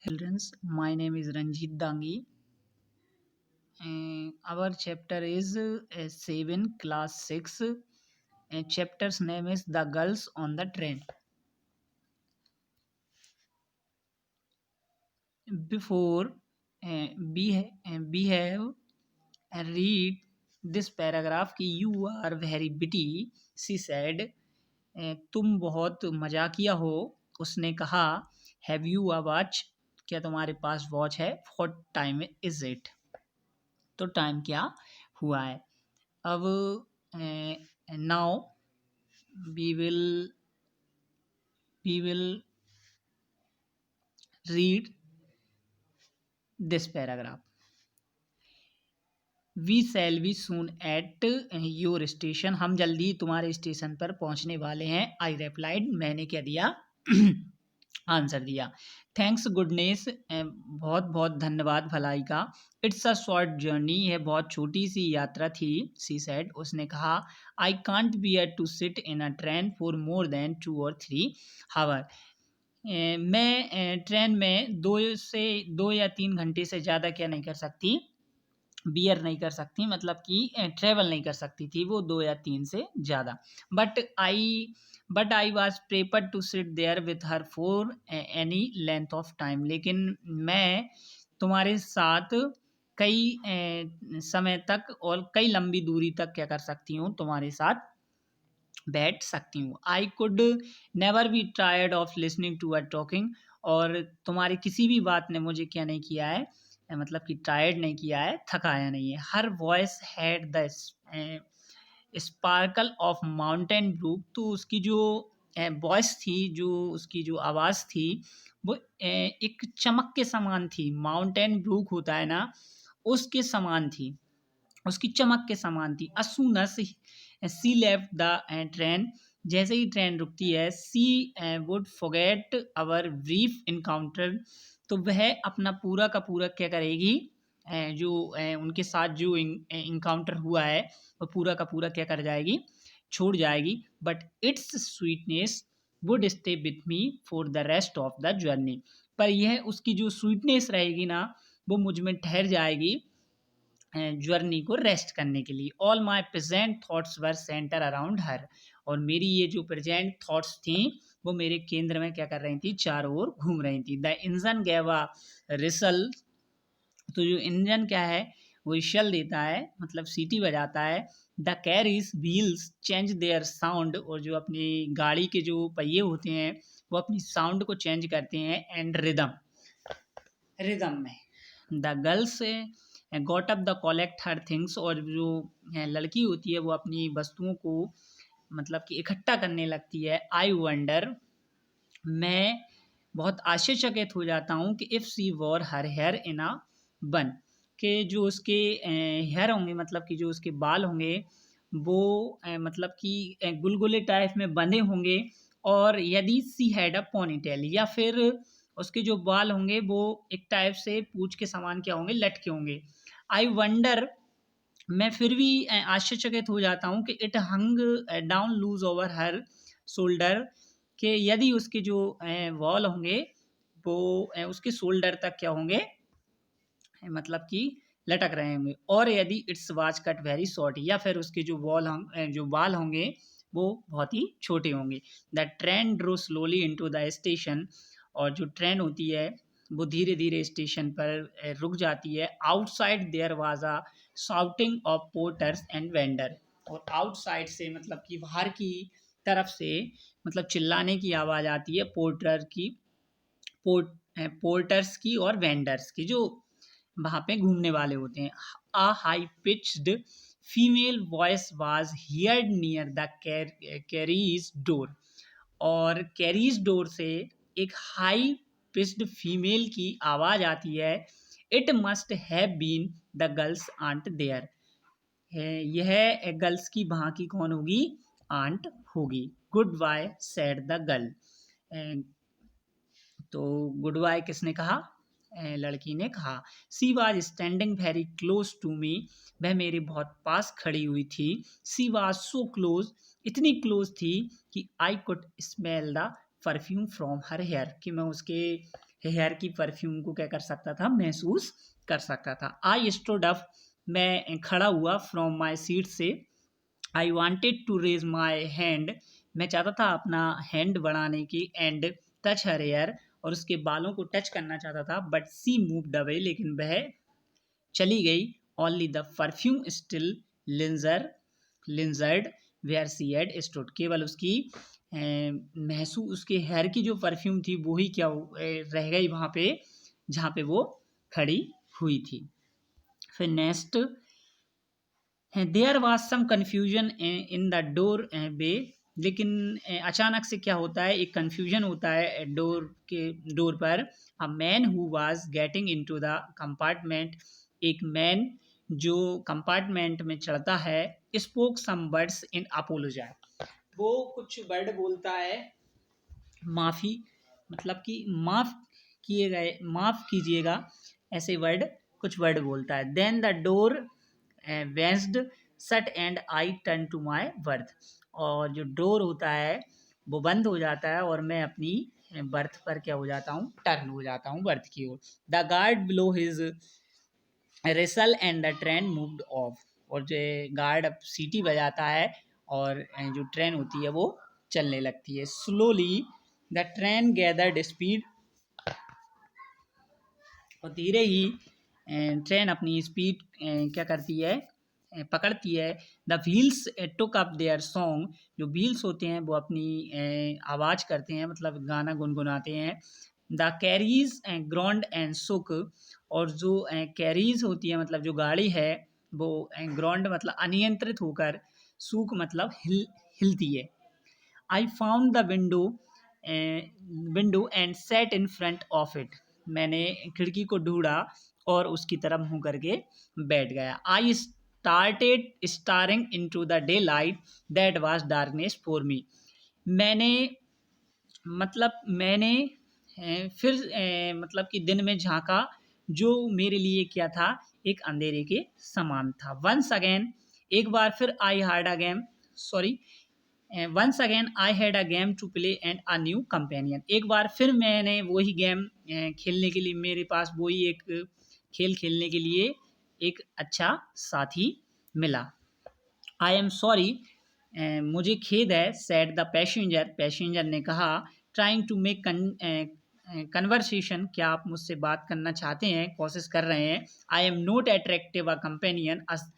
Children's, my name is Ranjit Dangi. Our chapter is 7, class 6. Chapter's name is The Girls on the Train. Before we have read this paragraph कि you are very witty, she said. तुम बहुत मजाकिया हो, उसने कहा. Have you a watch? क्या तुम्हारे पास वॉच है? What time is it? तो टाइम क्या हुआ है. अब now we will read this paragraph. We shall be soon at your station. हम जल्दी तुम्हारे स्टेशन पर पहुंचने वाले हैं. I replied. मैंने क्या दिया? आंसर दिया. Thanks goodness. बहुत बहुत धन्यवाद भलाई का. It's a short journey. यह बहुत छोटी सी यात्रा थी. She said. उसने कहा. I can't bear to sit in a train for more than 2 or 3 हावर. मैं ट्रेन में 2 या 3 घंटे से ज़्यादा क्या नहीं कर सकती, बियर नहीं कर सकती, मतलब कि ट्रेवल नहीं कर सकती थी वो 2 या 3 से ज़्यादा. But I was prepare to sit there with her for any length of time. लेकिन मैं तुम्हारे साथ कई समय तक और कई लंबी दूरी तक क्या कर सकती हूँ, तुम्हारे साथ बैठ सकती हूँ. I could never be tired of listening to a talking. और तुम्हारी किसी भी बात ने मुझे क्या नहीं किया है, मतलब कि टायर्ड नहीं किया है, थकाया नहीं है. Her voice had the sparkle of mountain brew. तो उसकी जो वॉइस थी, जो उसकी जो आवाज़ थी, वो एक चमक के समान थी. माउंटेन ब्रूक होता है ना, उसके समान थी, उसकी चमक के समान थी. As soon as she left the train. जैसे ही ट्रेन रुकती है, she would forget our brief encounter. तो वह अपना पूरा का पूरा क्या करेगी, जो उनके साथ जो इनकाउंटर हुआ है, वो पूरा का पूरा क्या कर जाएगी, छोड़ जाएगी. But it's sweetness would stay with me for the rest of the journey. पर यह उसकी जो स्वीटनेस रहेगी ना, वो मुझ में ठहर जाएगी जर्नी को रेस्ट करने के लिए. All my present thoughts were centre around her. और मेरी ये जो प्रेजेंट थाट्स थी, वो मेरे केंद्र में क्या कर रही थी, चारों ओर घूम रही थी. द इंजन गैव अ रिसल. तो जो इंजन क्या है, वो विशल देता है, मतलब सीटी बजाता है. The carries wheels change their sound. और जो अपनी गाड़ी के जो पहिए होते हैं, वो अपनी साउंड को चेंज करते हैं. एंड रिदम में. The girls got up the collect her things. और जो लड़की होती है, वो अपनी वस्तुओं को मतलब कि इकट्ठा करने लगती है. I wonder. मैं बहुत आश्चर्यचकित हो जाता हूँ कि if she wore her hair in a bun. के जो उसके हेयर होंगे, मतलब कि जो उसके बाल होंगे, वो मतलब कि गुलगुले टाइप में बंधे होंगे. और यदि सी हैड अ पोनीटेल, या फिर उसके जो बाल होंगे वो एक टाइप से पूंछ के समान क्या होंगे, लटके होंगे. I wonder. मैं फिर भी आश्चर्यचकित हो जाता हूँ कि it hung down loose over her shoulder. कि यदि उसके जो वॉल होंगे, वो उसके शोल्डर तक क्या होंगे, मतलब कि लटक रहे होंगे. और यदि it's watch cut very short, या फिर उसके जो जो बाल होंगे, वो बहुत ही छोटे होंगे. The train drew slowly into the station. और जो ट्रेन होती है, वो धीरे धीरे स्टेशन पर रुक जाती है. Outside there was a shouting of porters and vendor. और आउटसाइड से मतलब कि बाहर की तरफ से, मतलब चिल्लाने की आवाज़ आती है, पोर्टर्स की और वेंडर्स की, जो वहाँ पे घूमने वाले होते हैं. A high pitched female voice was heard near the carriage door. और कैरीज डोर से एक हाई पिच्ड फीमेल की आवाज़ आती है. It must have been the girl's aunt there. यह गर्ल्स की वहाँ की कौन होगी, आंट होगी. Good bye said the girl. तो गुड बाय किसने कहा, लड़की ने कहा. She was standing very close to me. वह मेरे बहुत पास खड़ी हुई थी. She was so close. इतनी क्लोज थी कि I could smell the perfume from her hair. कि मैं उसके हेयर की परफ्यूम को क्या कर सकता था, महसूस कर सकता था। आई स्टूड अप, मैं खड़ा हुआ, फ्रॉम माई सीट से। I wanted to raise my hand, मैं चाहता था अपना हैंड बढ़ाने की, एंड टच हर हेयर, और उसके बालों को टच करना चाहता था, बट सी मूव्ड अवे, लेकिन वह चली गई। Only the perfume still linger lingered where she had stood, केवल उसकी महसूस, उसके हेयर की जो परफ्यूम थी वो ही क्या रह गई वहाँ पे जहाँ पे वो खड़ी हुई थी। फिर next, there was some confusion in the doorway, लेकिन अचानक से क्या होता है, एक कन्फ्यूजन होता है डोर पर। A man who was getting into the compartment, एक मैन जो कंपार्टमेंट में चढ़ता है, spoke some words in apologize, वो कुछ वर्ड बोलता है माफ़ी, मतलब कि माफ़ कीजिएगा, ऐसे वर्ड, कुछ वर्ड बोलता है। Then the door banged shut and I turn to my berth, और जो डोर होता है वो बंद हो जाता है और मैं अपनी बर्थ पर क्या हो जाता हूँ, टर्न हो जाता हूँ बर्थ की ओर। द गार्ड ब्लो हिज रेसल and the train moved off, और जो गार्ड अब सीटी बजाता है और जो ट्रेन होती है वो चलने लगती है। Slowly the train gathered speed, और धीरे ही ट्रेन अपनी स्पीड क्या करती है, पकड़ती है। The wheels took up there song, जो व्हील्स होते हैं वो अपनी आवाज़ करते हैं, मतलब गाना गुनगुनाते हैं। द कैरीज ग्राउंड एंड सुक, और जो कैरीज होती है मतलब जो गाड़ी है वो ग्राउंड मतलब अनियंत्रित होकर, सूक मतलब हिलती है। I found the window and set in front of it, मैंने खिड़की को ढूंढा और उसकी तरफ मुँह करके बैठ गया। I started starring into the day light that was darkness for me, मैंने मैंने फिर मतलब कि दिन में झांका, जो मेरे लिए क्या था, एक अंधेरे के समान था। वंस अगेन, एक बार फिर, I hard a game, sorry, once again I had a game to play and a new companion, एक बार फिर मैंने वही गेम खेलने के लिए, मेरे पास वही एक खेल खेलने के लिए एक अच्छा साथी मिला। आई एम सॉरी, मुझे खेद है, सेड द पैसेंजर ने कहा, ट्राइंग टू मेक कन्वर्सेशन, क्या आप मुझसे बात करना चाहते हैं, कोशिश कर रहे हैं। I am note attractive a companion us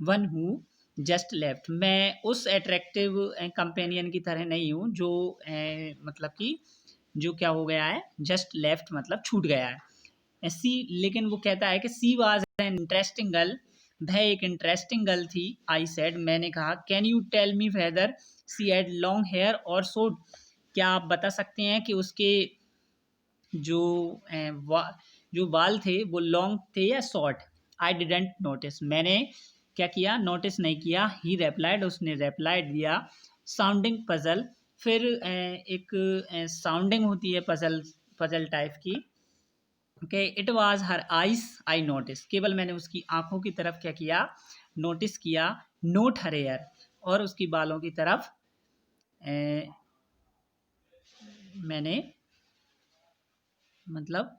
one who just left, मैं उस अट्रैक्टिव कंपेनियन की तरह नहीं हूँ जो मतलब कि जो क्या हो गया है, जस्ट लेफ्ट मतलब छूट गया है। सी, लेकिन वो कहता है कि she was an interesting girl, वह एक इंटरेस्टिंग गर्ल थी। आई सेड, मैंने कहा, can you tell me whether she had long hair और शॉर्ट, क्या आप बता सकते हैं कि उसके जो जो बाल थे वो लॉन्ग थे या शॉर्ट। आई डिडेंट नोटिस, मैंने क्या किया, नोटिस नहीं किया। ही रेप्लाइड, उसने रेप्लाइड दिया, साउंडिंग पजल, फिर एक साउंडिंग होती है पजल, पजल टाइप की। Okay, it was her eyes I notice, केवल मैंने उसकी आंखों की तरफ क्या किया, नोटिस किया। नोट हर हेयर, और उसकी बालों की तरफ मैंने मतलब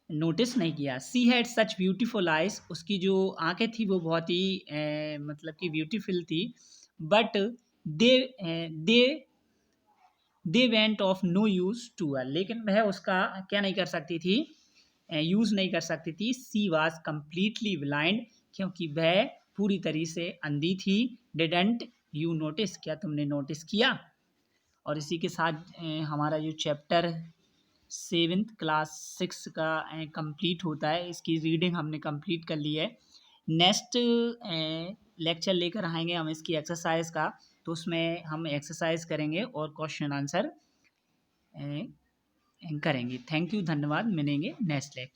नोटिस नहीं किया। She had such beautiful eyes, उसकी जो आंखें थी वो बहुत ही मतलब कि ब्यूटीफुल थी। But they they they went of no use to her, लेकिन वह उसका क्या नहीं कर सकती थी, यूज़ नहीं कर सकती थी। सी वाज कम्प्लीटली ब्लाइंड, क्योंकि वह पूरी तरह से अंधी थी। डिडंट यू नोटिस, क्या तुमने नोटिस किया। और इसी के साथ हमारा जो चैप्टर 7th क्लास 6 का कंप्लीट होता है, इसकी रीडिंग हमने कंप्लीट कर ली है। नेक्स्ट लेक्चर लेकर आएंगे हम इसकी एक्सरसाइज का, तो उसमें हम एक्सरसाइज करेंगे और क्वेश्चन आंसर करेंगे। थैंक यू, धन्यवाद, मिलेंगे नेक्स्ट लेक्चर।